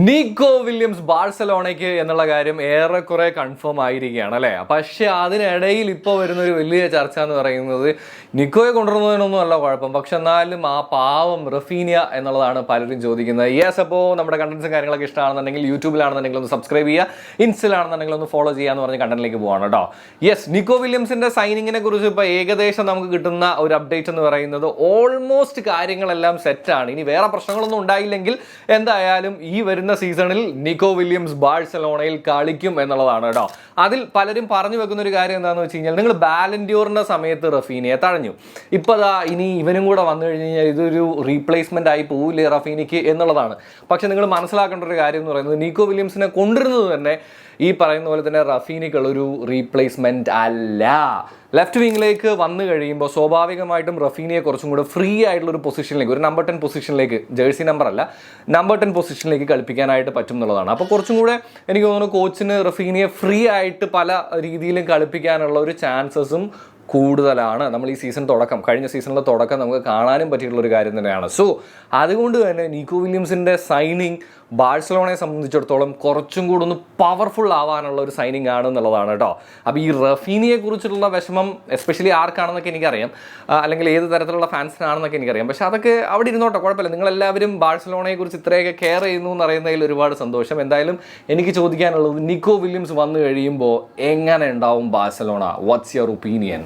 നീക്കോ Williams ബാഴ്സലോണയ്ക്ക് എന്നുള്ള കാര്യം ഏറെക്കുറെ കൺഫേം ആയിരിക്കുകയാണ് അല്ലേ. പക്ഷെ അതിനിടയിൽ ഇപ്പോൾ വരുന്ന ഒരു വലിയ ചർച്ച എന്ന് പറയുന്നത് നിക്കോയെ കൊണ്ടുവരുന്നതിനൊന്നും അല്ല കുഴപ്പം, പക്ഷെ എന്നാലും ആ പാവം റഫീനിയ എന്നുള്ളതാണ് പലരും ചോദിക്കുന്നത്. യെസ്, അപ്പോൾ നമ്മുടെ കണ്ടന്റ്സും കാര്യങ്ങളൊക്കെ ഇഷ്ടമാണെന്നുണ്ടെങ്കിൽ യൂട്യൂബിലാണെന്നുണ്ടെങ്കിൽ ഒന്ന് സബ്സ്ക്രൈബ് ചെയ്യുക, ഇൻസ്റ്റയിലാണെന്നുണ്ടെങ്കിൽ ഒന്ന് ഫോളോ ചെയ്യാന്ന് പറഞ്ഞ് കണ്ടന്റിലേക്ക് പോവാണ് കേട്ടോ. യെസ്, നിക്കോ വില്യംസിന്റെ സൈനിങ്ങിനെ കുറിച്ച് ഇപ്പോൾ ഏകദേശം നമുക്ക് കിട്ടുന്ന ഒരു അപ്ഡേറ്റ് എന്ന് പറയുന്നത് ഓൾമോസ്റ്റ് കാര്യങ്ങളെല്ലാം സെറ്റാണ്. ഇനി വേറെ പ്രശ്നങ്ങളൊന്നും ഉണ്ടായില്ലെങ്കിൽ എന്തായാലും ഈ വരുന്ന സീസണിൽ നിക്കോ വില്യംസ് ബാഴ്സലോണയിൽ കളിക്കും എന്നുള്ളതാണ് കേട്ടോ. അതിൽ പലരും പറഞ്ഞു വെക്കുന്ന ഒരു കാര്യം എന്താണെന്ന് വെച്ച് കഴിഞ്ഞാൽ, നിങ്ങൾ ബാലൻഡിയോറിന്റെ സമയത്ത് റഫീനിയെ തഴഞ്ഞു, ഇപ്പോൾ ഇനി ഇവനും കൂടെ വന്നു കഴിഞ്ഞ് കഴിഞ്ഞാൽ ഇതൊരു റീപ്ലേസ്മെന്റ് ആയി പോവില്ലേ റഫീനിക്ക് എന്നുള്ളതാണ്. പക്ഷെ നിങ്ങൾ മനസ്സിലാക്കേണ്ട ഒരു കാര്യം എന്ന് പറയുന്നത്, നിക്കോ വില്യംസിനെ കൊണ്ടുവരുന്നത് തന്നെ ഈ പറയുന്ന പോലെ തന്നെ റഫീനിക്കുള്ളൊരു റീപ്ലേസ്മെന്റ് അല്ല. ലെഫ്റ്റ് വിങ്ങിലേക്ക് വന്നു കഴിയുമ്പോൾ സ്വാഭാവികമായിട്ടും റഫീനിയെ കുറച്ചും കൂടെ ഫ്രീ ആയിട്ടുള്ള ഒരു പൊസിഷനിലേക്ക്, ഒരു നമ്പർ 10 പൊസിഷനിലേക്ക്, ജേഴ്സി നമ്പർ അല്ല നമ്പർ 10 പൊസിഷനിലേക്ക് കളിപ്പിക്കാനായിട്ട് പറ്റും എന്നുള്ളതാണ്. അപ്പോൾ കുറച്ചും കൂടെ എനിക്ക് തോന്നുന്നു കോച്ചിന് റഫീനിയെ ഫ്രീ ആയിട്ട് പല രീതിയിലും കളിപ്പിക്കാനുള്ള ഒരു ചാൻസസും കൂടുതലാണ്. നമ്മൾ ഈ സീസൺ തുടക്കം, കഴിഞ്ഞ സീസണിലെ തുടക്കം നമുക്ക് കാണാനും പറ്റിയിട്ടുള്ളൊരു കാര്യം തന്നെയാണ്. സോ അതുകൊണ്ട് തന്നെ നിക്കോ വില്യംസിൻ്റെ സൈനിങ് ബാഴ്സലോണയെ സംബന്ധിച്ചിടത്തോളം കുറച്ചും കൂടെ ഒന്ന് പവർഫുൾ ആവാനുള്ള ഒരു സൈനിങ് ആണ് എന്നുള്ളതാണ് കേട്ടോ. അപ്പോൾ ഈ റഫീനിയെ കുറിച്ചിട്ടുള്ള വിഷമം എസ്പെഷ്യലി ആർക്കാണെന്നൊക്കെ എനിക്കറിയാം, അല്ലെങ്കിൽ ഏത് തരത്തിലുള്ള ഫാൻസിനാണെന്നൊക്കെ എനിക്കറിയാം. പക്ഷെ അതൊക്കെ അവിടെ ഇരുന്നോട്ടെ, കുഴപ്പമില്ല. നിങ്ങളെല്ലാവരും ബാഴ്സലോണയെ കുറിച്ച് ഇത്രയൊക്കെ കെയർ ചെയ്യുന്നു എന്ന് അറിയുന്നതിൽ ഒരുപാട് സന്തോഷം. എന്തായാലും എനിക്ക് ചോദിക്കാനുള്ളത്, നിക്കോ വില്യംസ് വന്നു കഴിയുമ്പോൾ എങ്ങനെ ഉണ്ടാവും ബാഴ്സലോണ? What's your opinion?